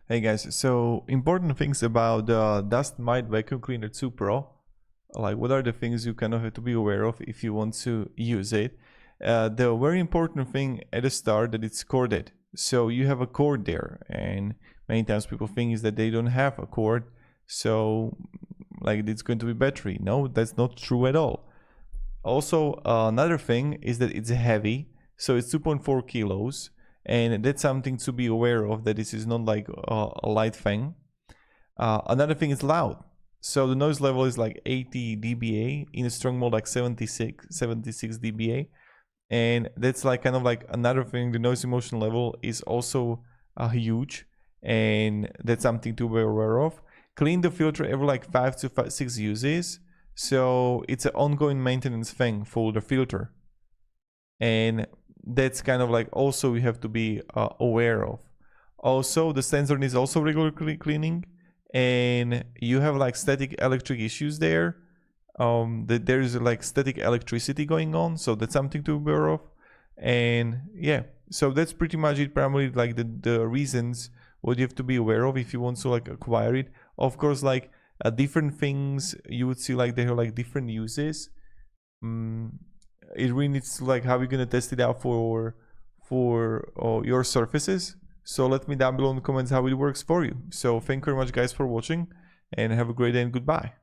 Hey guys, so important things about the Dust Mite Vacuum Cleaner 2 Pro. Like, what are the things you kind of have to be aware of if you want to use it? The very important thing at the start that it's corded. So you have a cord there, and many times people think is that they don't have a cord, so like it's going to be battery. No, that's not true at all. Also, another thing is that it's heavy, so it's 2.4 kilos. And that's something to be aware of, that this is not like a light thing. Another thing is loud. So the noise level is like 80 dBA, in a strong mode like 76 dBA. And that's like kind of like another thing. The noise emission level is also huge, and that's something to be aware of. Clean the filter every like 5 to 6 uses. So it's an ongoing maintenance thing for the filter. And that's kind of like also you have to be aware of. Also, the sensor needs also regularly cleaning, and you have like static electric issues there. There is like static electricity going on, so that's something to be aware of. And yeah, so that's pretty much it. Primarily like the reasons what you have to be aware of if you want to like acquire it. Of course, like different things you would see, like they have like different uses. It really needs to like how you're gonna test it out for your surfaces. So let me down below in the comments how it works for you. So thank you very much guys for watching, and have a great day and goodbye.